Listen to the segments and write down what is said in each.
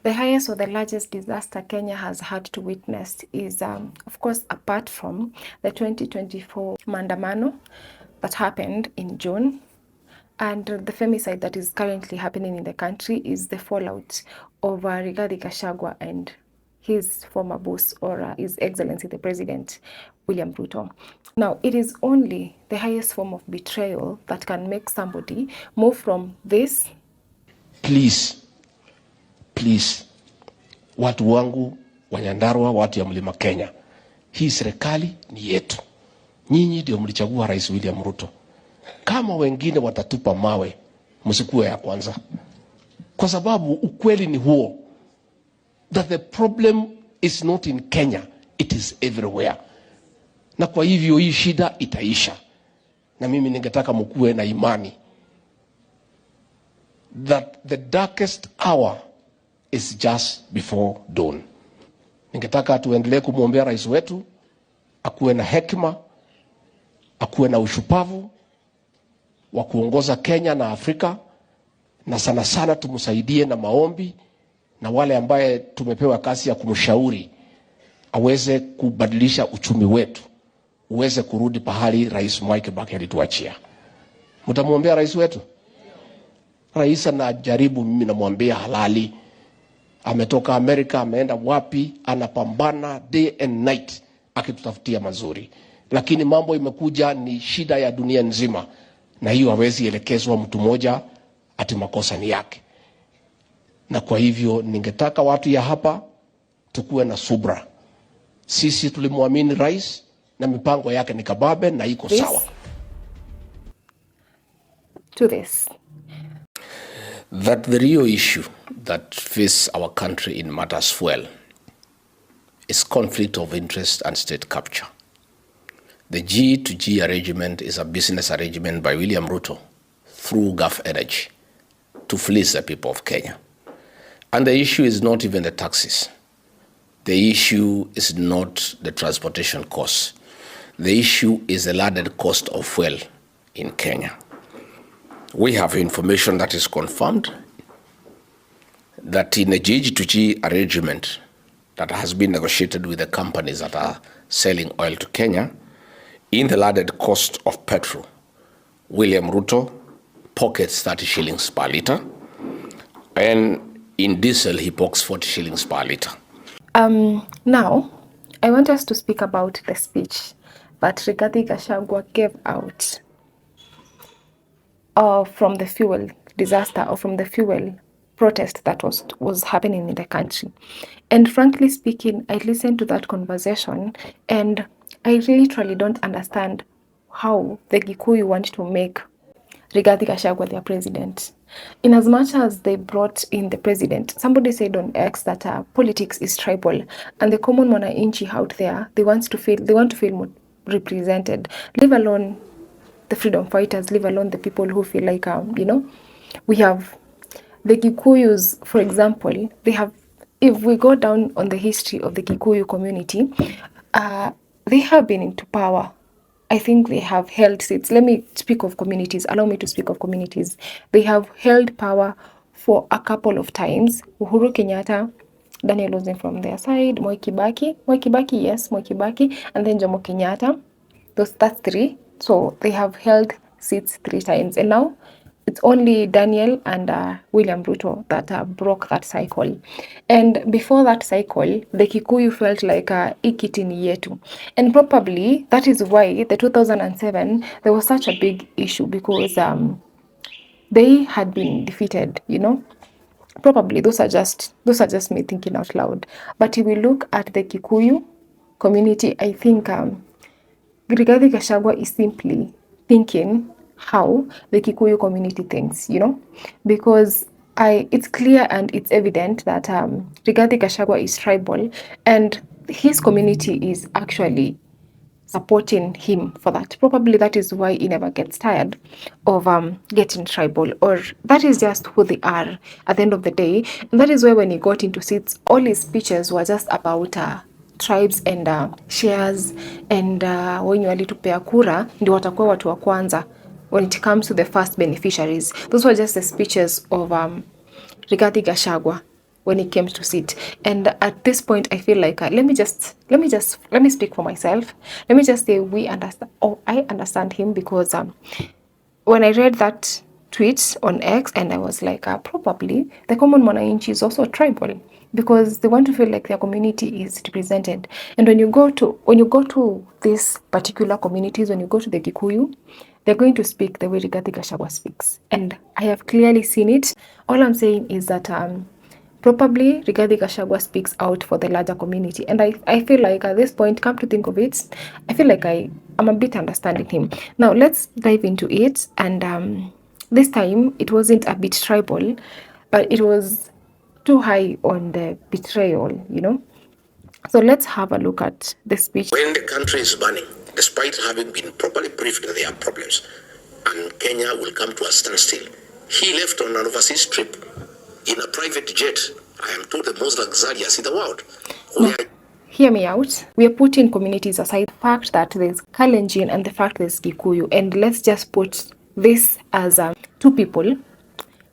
The highest or the largest disaster Kenya has had to witness is, of course, apart from the 2024 maandamano that happened in June, and the femicide that is currently happening in the country is the fallout of Rigathi Gachagua and his former boss, or His Excellency the President, William Ruto. Now, it is only the highest form of betrayal that can make somebody move from this. Please, watu wangu wa Nyandarua, watu ya Mlima Kenya, hii serikali ni yetu. Nyinyi ndio mlichagua Rais William Ruto. Kama wengine watatupa mawe, msikuwe ya kwanza. Kwa sababu ukweli ni huo, that the problem is not in Kenya, it is everywhere. Na kwa hivyo hii shida itaisha. Na mimi ningetaka mkuwe na imani that the darkest hour is just before dawn. Ningetaka tuendelee kumwombea rais wetu, akuwe na hekima, akuwe na ushupavu wa kuongoza Kenya na Afrika, na sana sana tumsaidie na maombi, na wale ambaye tumepewa kazi ya kumshauri aweze kubadilisha uchumi wetu, uweze kurudi pahali Rais Mwai Kibaki alituachia. Mtamwombea rais wetu? Rais anajaribu, mimi namwambia halali. Ametoka Amerika, ameenda wapi, anapambana day and night akitutafutia mazuri. Lakini mambo imekuja ni shida ya dunia nzima, na hiyo hawezi elekezwa mtu mmoja ati makosa ni yake. Na kwa hivyo ningetaka watu ya hapa tukuwe na subra. Sisi tulimwamini rais na mipango yake ni kababe na iko sawa. To this, that the real issue that faces our country in matters fuel is conflict of interest and state capture. The G2G arrangement is a business arrangement by William Ruto through Gulf Energy to fleece the people of Kenya. And the issue is not even the taxes. The issue is not the transportation costs. The issue is the landed cost of fuel in Kenya. We have information that is confirmed that in a G2G arrangement that has been negotiated with the companies that are selling oil to Kenya, in the landed cost of petrol, William Ruto pockets 30 shillings per litre, and in diesel he pockets 40 shillings per litre. Now, I want us to speak about the speech that Rigathi Gachagua gave out from the fuel disaster, or from the fuel protest that was happening in the country. And frankly speaking, I listened to that conversation and I literally don't understand how the Gikuyu want to make Rigathi Gachagua their president. In as much as they brought in the president, somebody said on X that politics is tribal, and the common mwananchi out there, they want to feel represented. Leave alone the freedom fighters, leave alone the people who feel like we have the Gikuyus, for example. They have, if we go down on the history of the Gikuyu community, they have been into power. I think they have held seats. Let me speak of communities. Allow me to speak of communities. They have held power for a couple of times. Uhuru Kenyatta, Daniel Ozen from their side, Moi Kibaki, and then Jomo Kenyatta. That's three. So they have held seats 3 times. And now it's only Daniel and William Ruto that broke that cycle. And before that cycle, the Kikuyu felt like ikiti ni yetu. And probably that is why the 2007, there was such a big issue, because they had been defeated, Probably those are just me thinking out loud. But if we look at the Kikuyu community, I think Rigathi Gachagua is simply thinking how the Kikuyu community thinks, because it's clear and it's evident that Rigathi Gachagua is tribal, and his community is actually supporting him for that. Probably that is why he never gets tired of getting tribal, or that is just who they are at the end of the day. And that is why when he got into seats, all his speeches were just about tribes and shares, and wenye walitupea kura ndio watakuwa watu wa kwanza when it comes to the first beneficiaries. Those were just the speeches of Rigathi Gachagua. when he came to sit. And at this point, I feel like let me speak for myself. Let me just say we understand. Oh, I understand him because when I read that tweet on X, and I was like, probably the common mwananchi is also tribal because they want to feel like their community is represented. And when you go to these particular communities, when you go to the Kikuyu, they're going to speak the way Rigathi Gachagua speaks, and I have clearly seen it. All I'm saying is that probably Rigathi Gachagua speaks out for the larger community. And I feel like at this point, come to think of it, I feel like I'm a bit understanding him. Now, let's dive into it. And this time, it wasn't a bit tribal, but it was too high on the betrayal, you know? So let's have a look at the speech. When the country is burning, despite having been properly briefed that there are problems, and Kenya will come to a standstill, he left on an overseas trip in a private jet. I am told the most luxurious in the world. No. Hear me out. We are putting communities aside. The fact that there's Kalenjin and the fact there's Kikuyu, and let's just put this as two people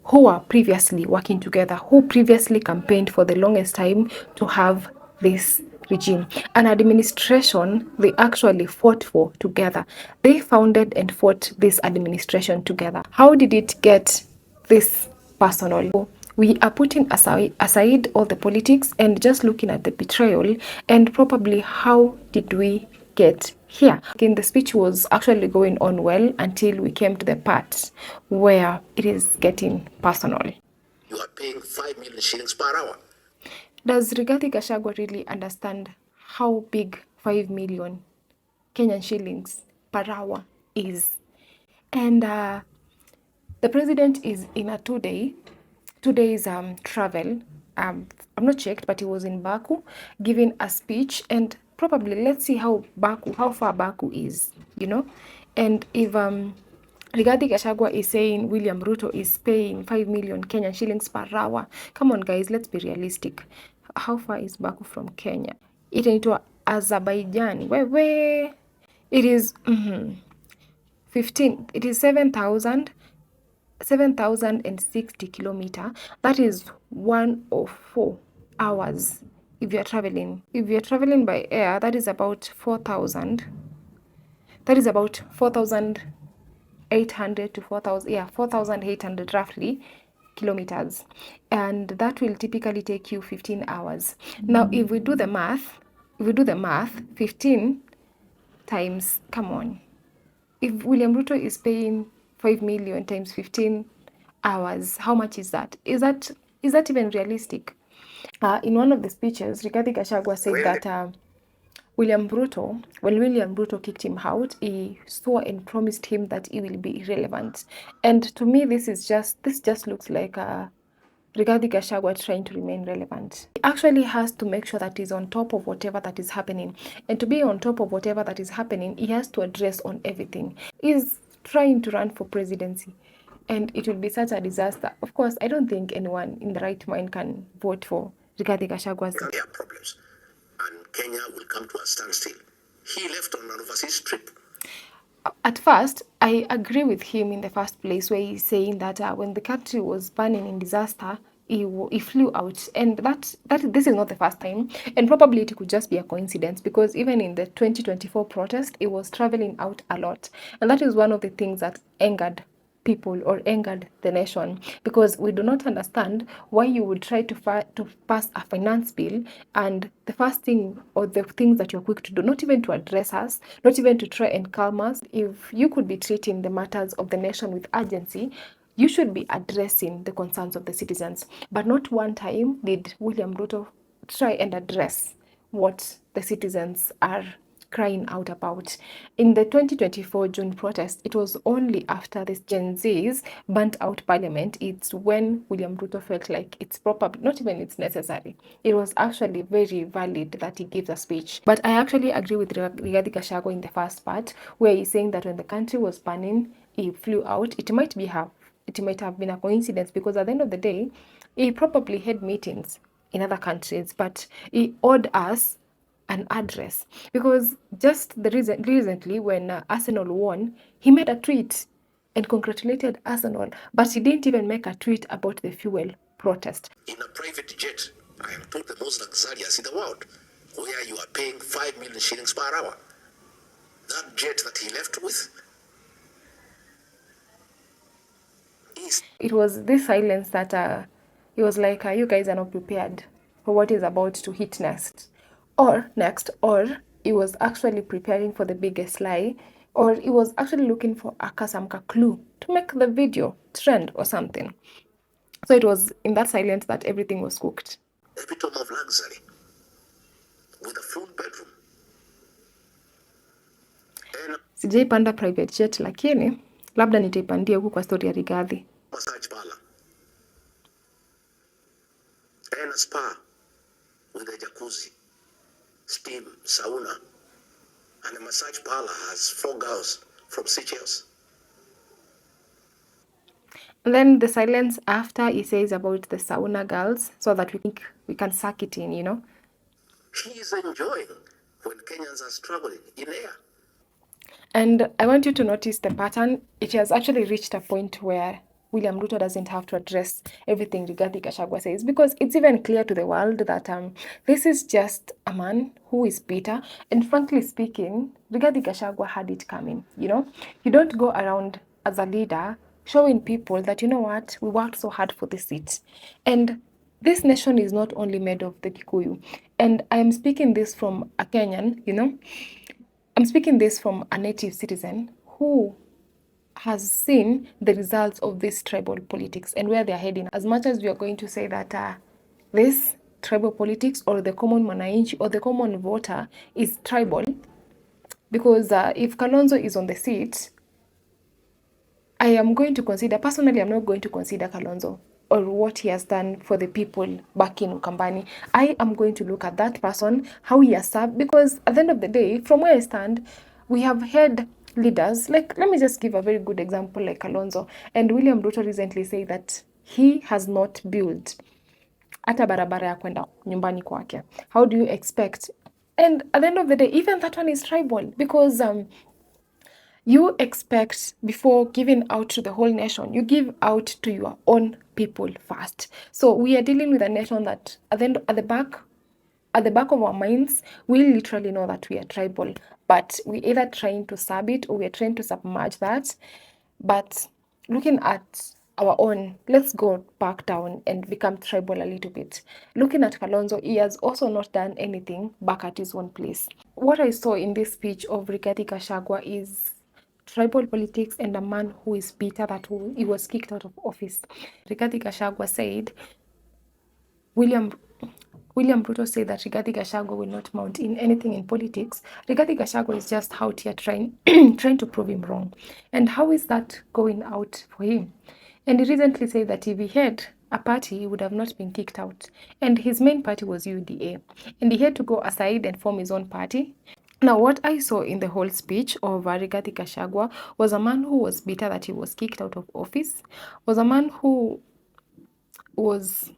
who were previously working together, who previously campaigned for the longest time to have this regime. An administration they actually fought for together. They founded and fought this administration together. How did it get this personal? We are putting aside all the politics and just looking at the betrayal and probably how did we get here. Again, the speech was actually going on well until we came to the part where it is getting personal. You are paying 5 million shillings per hour. Does Rigathi Gachagua really understand how big 5 million Kenyan shillings per hour is? And the president is in a 2 days travel. I'm not checked, but he was in Baku giving a speech, and probably let's see how far Baku is, you know. And if Rigathi Gachagua is saying William Ruto is paying 5 million Kenyan shillings per hour, come on guys, let's be realistic. How far is Baku from Kenya? It into Azerbaijan. Where it is 15. It is 7,060 kilometer. That is 104 hours if you're traveling. If you're traveling by air, that is about 4,000. That is about 4,800 to 4,000. Yeah, 4,800 roughly kilometers, and that will typically take you 15 hours. Now, if we do the math, 15 times, come on. If William Ruto is paying 5 million times 15 hours, how much is that? Is that even realistic? In one of the speeches, Rigathi Gachagua said that when William Ruto kicked him out, he swore and promised him that he will be irrelevant. And to me, this just looks like Rigathi Gachagua trying to remain relevant. He actually has to make sure that he's on top of whatever that is happening. And to be on top of whatever that is happening, he has to address on everything. He's trying to run for presidency, and it will be such a disaster. Of course, I don't think anyone in the right mind can vote for Rigathi Gachagua. There are problems, and Kenya will come to a standstill. He left on an overseas trip. At first, I agree with him in the first place where he's saying that when the country was burning in disaster, he flew out, and that this is not the first time, and probably it could just be a coincidence because even in the 2024 protest, it was traveling out a lot, and that is one of the things that angered people or angered the nation, because we do not understand why you would try to pass a finance bill and the first thing or the things that you're quick to do, not even to address us, not even to try and calm us. If you could be treating the matters of the nation with urgency, you should be addressing the concerns of the citizens. But not one time did William Ruto try and address what the citizens are crying out about. In the 2024 June protest, it was only after the Gen Zs burnt out parliament, it's when William Ruto felt like it's probably not even it's necessary. It was actually very valid that he gives a speech. But I actually agree with Rigathi Gachagua in the first part, where he's saying that when the country was burning, he flew out. It might have been a coincidence because at the end of the day, he probably had meetings in other countries, but he owed us an address, because just recently when Arsenal won, he made a tweet and congratulated Arsenal, but he didn't even make a tweet about the fuel. protest. In a private jet, I am told the most luxurious in the world, where you are paying 5 million shillings per hour. That jet that he left with is... It was this silence that he was like, you guys are not prepared for what is about to hit next. Or he was actually preparing for the biggest lie, or he was actually looking for a kasamka clue to make the video trend or something. So it was in that silence that everything was cooked. Epitome of luxury, with a full bedroom. Sijaipanda private jet, lakini labda nitaipandia huku kwa story ya Rigathi. Massage parlor and a spa with a jacuzzi, steam, sauna, and a massage parlor has 4 girls from Seychelles. And then the silence after he says about the sauna girls, so that we think we can suck it in, you know. He is enjoying when Kenyans are struggling in air. And I want you to notice the pattern. It has actually reached a point where William Ruto doesn't have to address everything Rigathi Gachagua says, because it's even clear to the world that this is just a man who is bitter. And frankly speaking, Rigathi Gachagua had it coming, you know. You don't go around as a leader showing people that, you know what, we worked so hard for this seat. And this nation is not only made of the Kikuyu. And I am speaking this from a Kenyan, you know. I'm speaking this from a native citizen who has seen the results of this tribal politics and where they're heading. As much as we are going to say that this tribal politics or the common mwananchi or the common voter is tribal, because if Kalonzo is on the seat, I am going to consider, personally, I'm not going to consider Kalonzo or what he has done for the people back in Ukambani. I am going to look at that person, how he has served, because at the end of the day, from where I stand, we have had leaders, like, let me just give a very good example, like Kalonzo. And William Ruto recently said that he has not built hata barabara ya kwenda nyumbani kwake. How do you expect? And at the end of the day, even that one is tribal, because you expect, before giving out to the whole nation, you give out to your own people first. So we are dealing with a nation that at the back of our minds, we literally know that we are tribal, but we either trying to sub it or we are trying to submerge that. But looking at our own, let's go back down and become tribal a little bit. Looking at Kalonzo, he has also not done anything back at his own place. What I saw in this speech of Rigathi Gachagua is tribal politics and a man who is bitter that he was kicked out of office. Rigathi Gachagua said, William Ruto said that Rigathi Gachagua will not mount in anything in politics. Rigathi Gachagua is just out here trying to prove him wrong. And how is that going out for him? And he recently said that if he had a party, he would have not been kicked out. And his main party was UDA. And he had to go aside and form his own party. Now, what I saw in the whole speech of Rigathi Gachagua was a man who was bitter that he was kicked out of office, was a man who was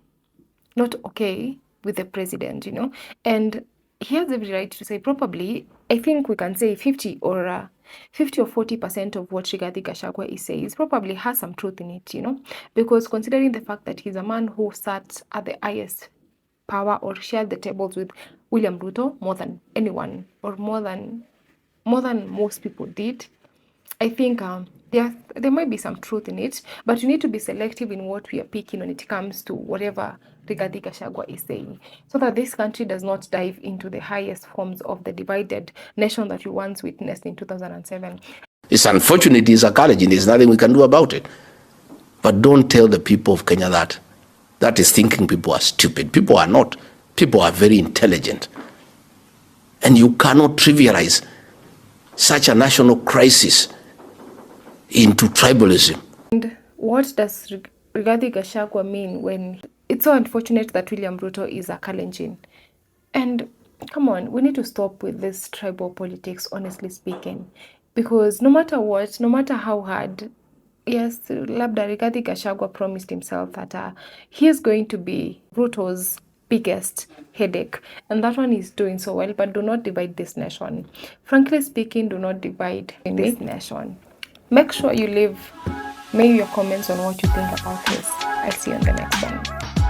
not okay with the president, you know, and he has every right to say, probably, I think we can say 50 or 40% of what Rigathi Gachagua is saying probably has some truth in it, you know, because considering the fact that he's a man who sat at the highest power or shared the tables with William Ruto more than anyone or more than most people did, I think there might be some truth in it, but you need to be selective in what we are picking when it comes to whatever Rigathi Gachagua is saying, so that this country does not dive into the highest forms of the divided nation that we once witnessed in 2007. It's unfortunate, it's a college, and there's nothing we can do about it. But don't tell the people of Kenya that. That is thinking people are stupid. People are not. People are very intelligent. And you cannot trivialize such a national crisis into tribalism. And what does Rigathi Gachagua mean when it's so unfortunate that William Ruto is a Kalenjin? And come on, we need to stop with this tribal politics, honestly speaking, because no matter what, no matter how hard, yes, labda Rigathi Gachagua promised himself that he is going to be Ruto's biggest headache, and that one is doing so well. But do not divide this nation. Frankly speaking, do not divide this nation. Make sure you live Maybe your comments on what you think about this. I'll see you on the next one.